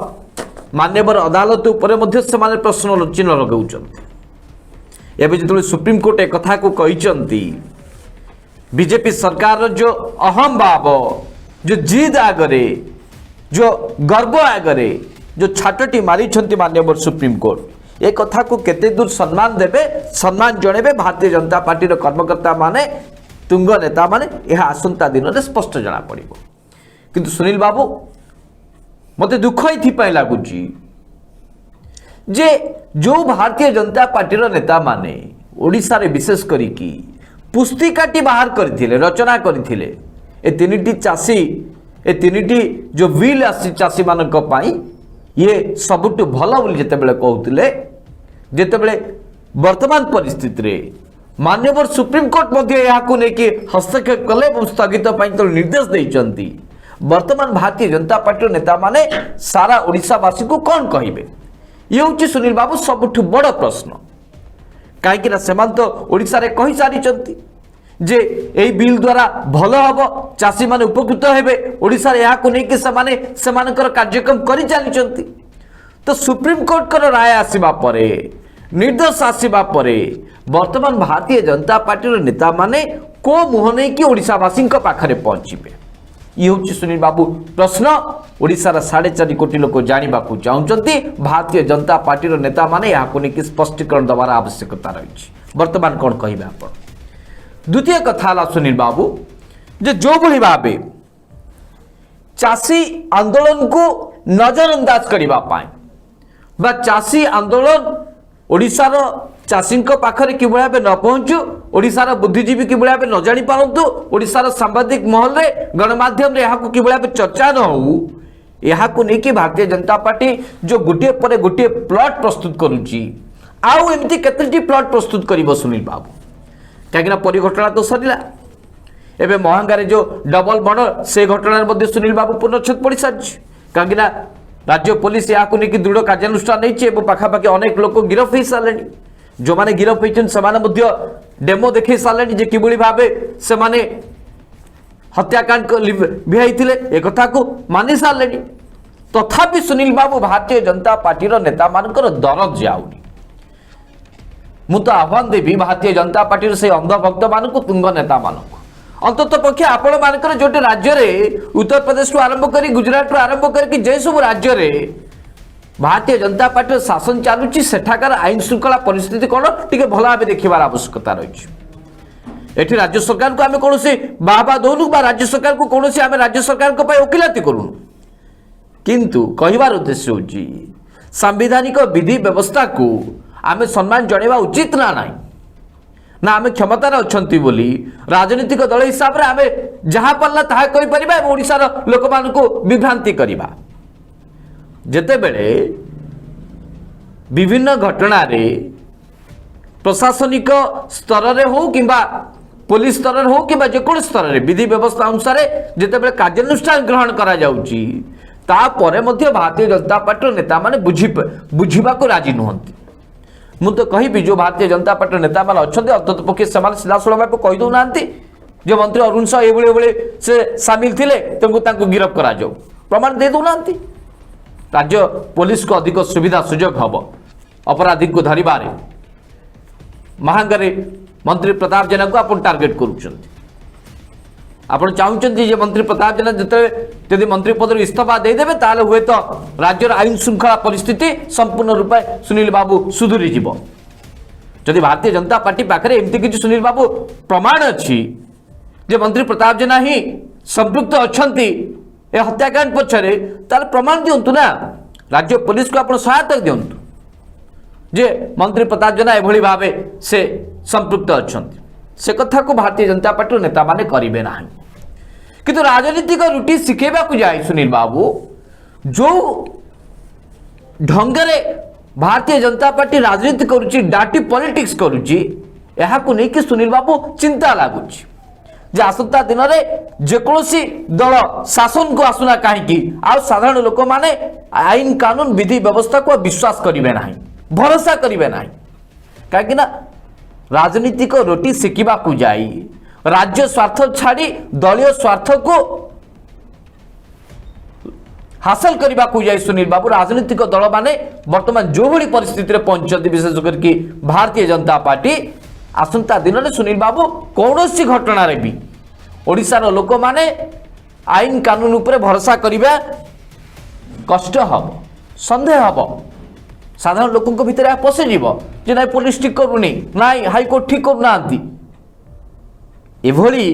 मान्यवर अदालत उपरे मध्य से माने प्रश्न चिन्ह लगाउछन्ति एबे जो सुप्रीम कोर्ट एक कथा को कहिसन्ति बीजेपी सरकार जो अहम भाव जो जिद आगरे जो गर्व आगरे जो छाटटी मारी मान्यवर सुप्रीम कोर्ट एक कथा को केते दूर सम्मान देबे सम्मान जणेबे भारतीय जनता पार्टी रो कर्मकर्ता माने तुंग नेता माने यह आसंता दिन में स्पष्ट जना पड़िबो किंतु सुनील बाबू मते दुख ये लगुच जे जो भारतीय जनता पार्टी नेता माने ओडिशा रे विशेष करिकी पुस्तिकाटी बाहर करथिले रचना करथिले ए तीनिटी चाषी ए तीनिटी जो बिल आसी चाषी मानक पाई ये सबुटु भल बोली जेतेबेले कहउतिले जेतेबेले वर्तमान परिस्थिति रे मान्यवर सुप्रीम कोर्ट मध्य यहाँ लेकिन हस्तक्षेप कले और स्थगित तो निर्देश देइचंती वर्तमान भारतीय जनता पार्टी नेता माने सारा ओडिशावासी को कौन कहिबे ये हूँ सुनील बाबू सबुठ बड़ प्रश्न कहीं से तो ओडिशा रे कहि सारी जे एई बिल द्वारा भल हम चाषी माने उपकृत हेबे ओडिशा रे यहाँ लेकिन सेमानकर कार्यक्रम करि चलिचंती तो सुप्रीम कोर्ट कर राय आसीबा परे निर्देश आसीबा परे वर्तमान भारतीय जनता पार्टी नेता माने को मुह नहीं कि ओडिशावासी पाखरे पहुंचे ये हूँ सुनील बाबू प्रश्न ओडिशार 4.5 कोटी लोक जानवा चाहते भारतीय जनता पार्टी नेता माने यहाँ लेकिन स्पष्टीकरण दबार आवश्यकता रही वर्तमान कौन कहे आप द्वितीय कथा सुनील बाबू जो भली भावे चाषी आंदोलन को नजरअंदाज करने चाषी आंदोलन ओडिशार चाषी पाखरे कि भाव न पहुंचु ओडिशार बुद्धिजीवी कि भाव न जानी पारंतु ओडिशार सांबादिक महल रे गणमाध्यम रे कि भाव चर्चा न हो यहाँ नहीं भारतीय जनता पार्टी जो गोटे पर गोटे प्लॉट प्रस्तुत करुच्ची आउ एमती केतटी प्लॉट प्रस्तुत कर सुनील बाबू कहीं परिघटना तो सरला एवं महांगारे जो डबल मर्डर से घटना सुनील बाबू पूर्णछेद पड़ सारी कहीं राज्य पुलिस यहाँ नहीं दृढ़ कार्यानुष्ठान नहीं पाखापाखि अनेक लोक गिरफ हो सारे जो मैंने गिरफ होते डेमो देखे सारे जे कि भाव से हत्याकांड भिहाई एक को मानि सारे तथापि सुनील बाबू भारतीय जनता पार्टी नेता मानकर दरद जाऊनी मु तो आह्वान देवी भारतीय जनता पार्टी से अंधभक्त मानक तुंग नेता मानक अंतत पक्षे आपण मानकर जो राज्य में उत्तर प्रदेश आरंभ कर गुजरात आरंभ करके जे सब राज्य में भारतीय जनता पार्टी शासन चलुची सेठाकार आईन श्रृंखला परिस्थिति कौन टे भल भाव देखबार आवश्यकता रही एठी राज्य सरकार को आम कौन बाहबा दौनु राज्य सरकार को कौन आम राज्य सरकार वकिलाती करूँ किंतु कहबार उद्देश्य होची सांविधानिक विधि व्यवस्था को आम सम्मान जणेवा उचित ना नहीं ना आम क्षमतार अच्छी बोली राजनीतिक दल हिसाब से आम जहाँ पार्ला ताहा करिपरिबा एवं ओडिशार लोक मानकु विभ्रांति करिबा जेतेबेले विभिन्न घटना रे प्रशासनिक स्तर रे हो किंबा पुलिस स्तर रे हो किंबा जेकोन स्तर रे विधि व्यवस्था अनुसार जेतेबेले कार्यानुष्ठान ग्रहण करा जाउची तापरे मध्य भारतीय जनता पार्टी नेता माने बुझिबा को राजी नुहंती मुझे कहबी जो भारतीय जनता पार्टी नेता मैंने अच्छा अंतत पक्षे से सीधासल भाव कही दौना जो मंत्री अरुण साह ये से सामिल थे तेणु गिरफ्त करा प्रमाण दे दौना राज्य पुलिस को अधिक सुविधा सुजोग हम अपराधी को धरबार महांगारे मंत्री प्रताप जेना को आप टार्गेट करुँच आप चाहते जे मंत्री प्रताप जेना जो मंत्री पद इस्तीफा देदेवे ताले हुए तो राज्यर आईन श्रृंखला परिस्थिति संपूर्ण रूपे सुनील बाबू सुधुरी जीव जदि भारतीय जनता पार्टी पाखे एमती किसी सुनील बाबू प्रमाण अच्छी जे मंत्री प्रताप जेना ही संपृक्त अच्छा हत्याकांड पछरे ताले प्रमाण दिंतु ना राज्य पुलिस को आप सहायता दिंतु जे मंत्री प्रताप जेना एभली भावे से संपृक्त अच्छा से कथा को भारतीय जनता पार्टी नेता माने करिवे नाही किंतु राजनीतिक रुटी शिखेबा को जाए सुनील बाबू जो ढंगरे भारतीय जनता पार्टी राजनीति करुची डाटी पॉलिटिक्स करुची यहा को लेकिन सुनील बाबू चिंता लगुच जे आसंता दिन में जेकोसी दल शासन को आसुना कहीं आ साधारण लोक माने आईन कानून विधि व्यवस्था को विश्वास करेंगे ना भरोसा करेंगे ना कहीं राजनीतिक रोटी शिखा को जाई राज्य स्वार्थ छाड़ी दलीय स्वार्थ को हासिल करने को जाए सुनील बाबू राजनीतिक दल माने वर्तमान जो भली परिस्थिति पहुंचती विशेष करके भारतीय जनता पार्टी आसंता दिन में सुनील बाबू कौन सी घटना भी ओडिशार लोक माने आईन कानून उपरे भरोसा करिबा कष्ट हम संदेह हम साधारण लोकों भितर पशिज जे ना पुलिस ठीक करूनी ना हाईकोर्ट ठीक करूना एभली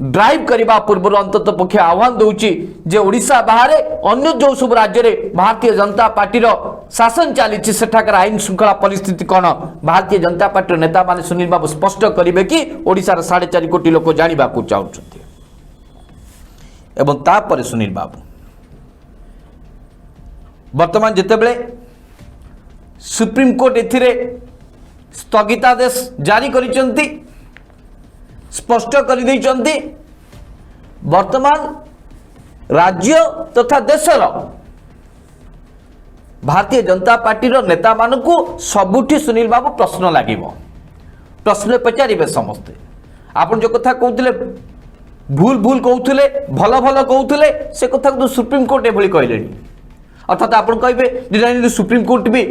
ड्राइव करने पूर्व अंतत पक्षे आह्वान दूची जे ओडिशा बाहर अन्य जो सब राज्य में भारतीय जनता पार्टी शासन चली सेठाकर आईन श्रृंखला परिस्थिति कौन भारतीय जनता पार्टी नेता माने सुनील बाबू स्पष्ट करेंगे कि ओडिशार 4.5 कोटी लोक जाना चाहते एवं तापर सुनील बाबू वर्तमान जितेबले सुप्रीम कोर्ट एथिरे स्थगितादेश जारी करिसंती स्पष्ट कर देइचंती वर्तमान राज्य तथा देशर भारतीय जनता पार्टी नेता मानकु सबुठी सुनील बाबू प्रश्न लागिबो प्रश्न पचारिबे समस्ते आपन जो कथा कहउथिले भूल भूल कहउथिले भल भल कहउथिले से कथा को सुप्रीम कोर्ट एभली कहलेनी अर्थात आपन कहबे सुप्रीम कोर्ट भी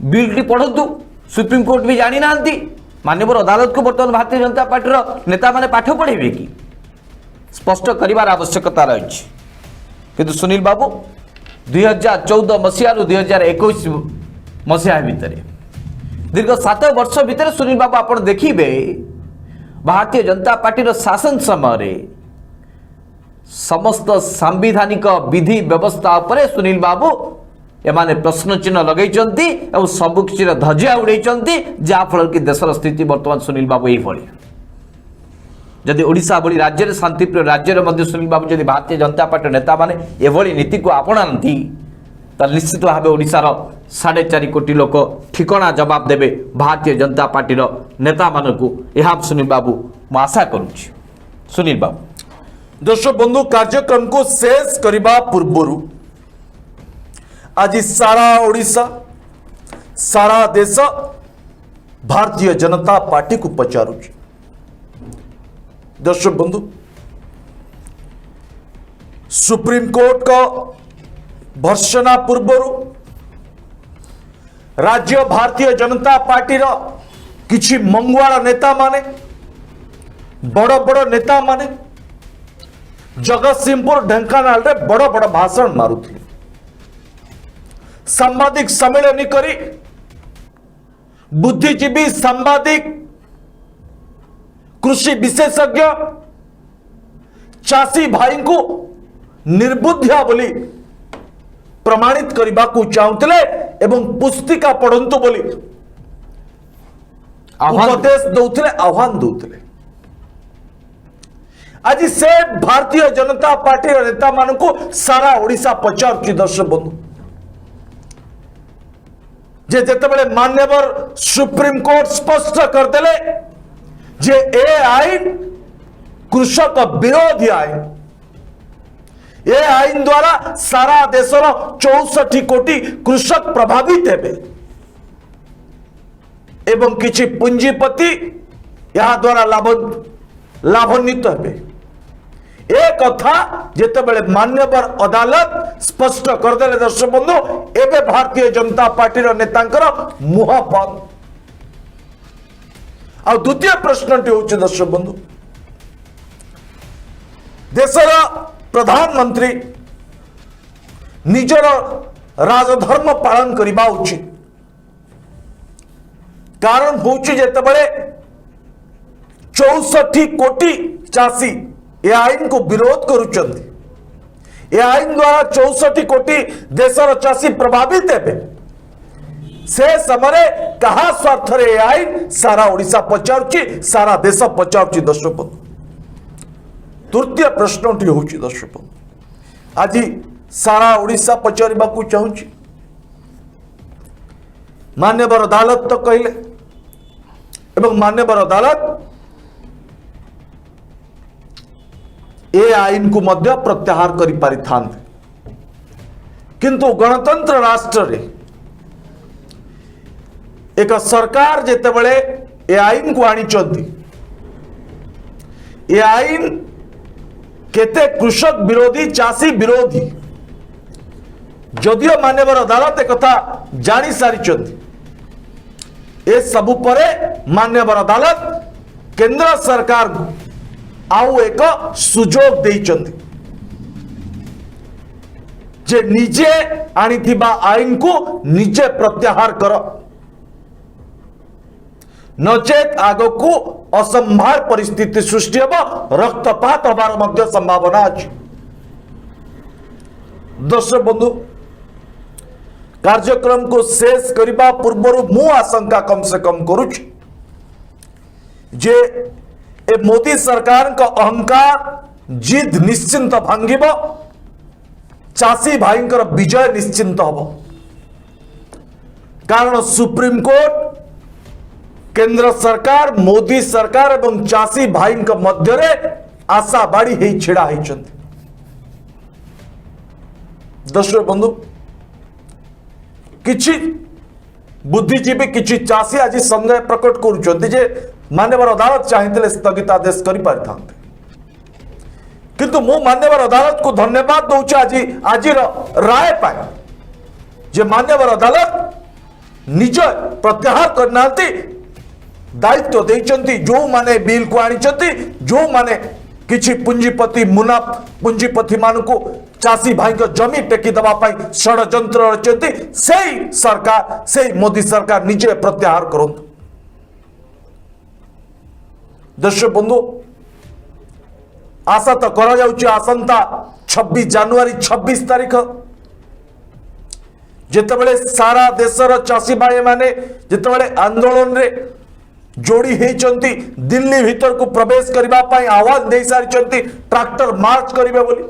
बिल टी पढ़ु सुप्रीम कोर्ट भी जानी ना माननीय अदालत को बर्तमान भारतीय जनता पार्टी नेता माने पाठ पढ़ेबे कि स्पष्ट करिवार आवश्यकता रही किंतु सुनील बाबू 2014 मसीह 2021 मसीहा भितर दीर्घ 7 वर्ष भितर सुनील बाबू आप देखिए भारतीय जनता पार्टी शासन समय समस्त सांविधानिक विधि व्यवस्था उपरे सुनील बाबू एमाने प्रश्न चिन्ह लगे सबु किसी धजिया उड़े जहाँफल कि देशर स्थिति बर्तमान सुनील बाबू यही जदि ओडिशा भली राज्य में शांतिप्रिय राज्य में सुनील बाबू जदि भारतीय जनता पार्टी नेता माने एभली नीति को आपणाती निश्चित भाव ओडिशार 4.5 कोटी लोक ठिकणा जवाब देवे भारतीय जनता पार्टी नेता मानकु यह सुनील बाबू मु आशा करुच्ची सुनील बाबू दर्शक बंधु कार्यक्रम को शेष करने पूर्व आज सारा ओडिशा सारा देश भारतीय जनता पार्टी को पचारुच दर्शक बंधु सुप्रीम कोर्ट का भर्सना पूर्व राज्य भारतीय जनता पार्टी किछि मंगुआर नेता माने बड़ बड़ नेता माने जगतसिंहपुर ढेंकानाल रे बड़ बड़ भाषण मारुथिले, सांबादिक सम्मेलन करी बुद्धिजीवी सांबादिक कृषि विशेषज्ञ चाषी भाई को निर्बुद्धिया बोली प्रमाणित करने को चाहूले एवं पुस्तिका पढ़ंतु बोली उपदेश दौले, आह्वान दौले। आज से भारतीय जनता पार्टी नेता मान को सारा ओडिशा पचार दर्शक बंधु जे जेतेबेले मान्यवर सुप्रीम कोर्ट स्पष्ट करदेले जे ए आईन कृषक विरोधी आईन, ए आईन द्वारा सारा देशर 64 कोटी कृषक प्रभावित हेबे एवं किछि पुंजीपति या द्वारा लाभान्वित हेबे। ए कथा जेतेबेले मान्यवर अदालत स्पष्ट करदेले दर्शक बंधु, एबे भारतीय जनता पार्टी नेतांकर मुह बंद। आ द्वितीय प्रश्नटी होछि दर्शक बंधु, देशर प्रधानमंत्री निजर राजधर्म पालन करबा उचित। कारण होछि जेतेबेले 64 कोटी चाषी ए आईन को विरोध करुचंती, ए आईन द्वारा 64 कोटी देशर चाषी प्रभावित हेबे, से समय कहा स्वार्थ रे आईन सारा ओडिशा पचारुची, सारा देश पचारुची दर्शक बंधु। तृतीय प्रश्नटी होची दर्शक बंधु, आज सारा ओडिशा पचारिबा को चाहूची, मान्यवर अदालत तो कहले एवं मान्यवर अदालत ए आईन को मध्य प्रत्याहार करि पारि थांते, किंतु गणतंत्र राष्ट्र रे एक सरकार जेतेबेले ए आईन को आनी चंती, ए आईन केते कृषक विरोधी चाषी विरोधी जदियो मान्यवर अदालत एक कथा जानी सारी चंती, ए सबु परे मान्यवर अदालत केंद्र सरकार को आउ एक सुजोग देइचंती जे निजे आनिथिबा आईन को निजे प्रत्याहार कर, नचेत आग को असंभार परिस्थिति सृष्टि हेब, रक्तपात हबार मध्य संभावना अछि। दर्शक बंधु, कार्यक्रम को शेष करबा पूर्व मु आशंका कम से कम करुच जे ए मोदी सरकार का अहंकार जिद निश्चिंत भांगिब, चाषी भाई विजय निश्चिंत हब। कारण सुप्रीम कोर्ट, केंद्र सरकार, मोदी सरकार एवं चाषी भाई मध्य आशा बाड़ी ही छिड़ा होइचंती। दर्शक बंधु, किछि बुद्धिजीवी किछि चाषी आज संदेह प्रकट करुचंती जे मान्यवर अदालत चाहिए स्थगितादेश करि पारिथांते, किंतु मु मान्यवर अदालत को धन्यवाद दउछि आज राय पाए जे मान्यवर अदालत निज प्रत्याहार करनांती, दायित्व देइचंती जो माने बिल को आनिचंती, जो माने किछि पुंजीपति मुना पुंजीपति मान को चाषी भाई को जमी टेकी दबा पाई षडयंत्र रचंती, सेही सरकार, सेही मोदी सरकार निजे प्रत्याहार करंतु। दर्शक बंधु, आशा तो करा जाउची आसंता 26 जनवरी 26 तारीख जेतेबेले सारा देशर चाषी भाई माने जेतेबेले आंदोलन रे जोड़ी होइचंती, दिल्ली भीतर को प्रवेश करबा पाई आह्वान दे सारिचंती, ट्रैक्टर मार्च करिवे बोली।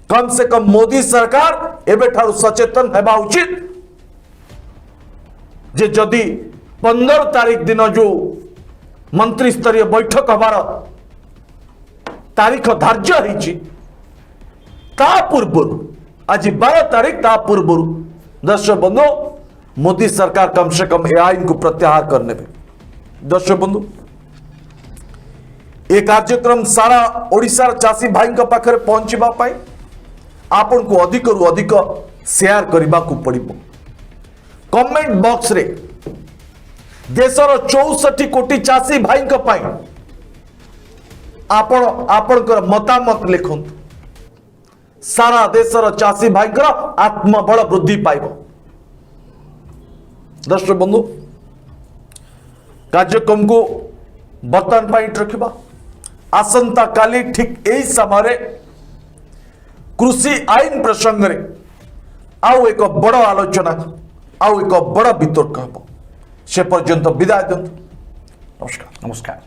कम से कम मोदी सरकार एबे ठारू सचेतन हेबा उचित जे जदि 15 तारीख दिन जो मंत्री स्तरीय बैठक हबार तारीख धार्य होइछि, ता पूर्व आज 12 तारीख, ता पूर्व दर्शक बंधु मोदी सरकार कम से कम ए आईन को प्रत्याहार करने पे। दर्शक बंधु, ये कार्यक्रम सारा ओडिशा चाषी भाई पाखे पहुंचवा पाई आपन को अधिक रु अधिक शेयर करने को पड़ो। कमेंट बॉक्स रे देशर 64 कोटी चाषी भाई आपणकर मतामत लिखु सारा देशर चाषी भाई आत्मबल वृद्धि पाइब। दर्शक बंधु कार्यक्रम को बर्तमान पाई रखा आसंता काली ठीक यही समय कृषि आईन प्रसंग रे आउ एक बड़ आलोचना आउ एक बड़ वितर्क हम से पर्यंत विदाय दिंतु। नमस्कार। नमस्कार।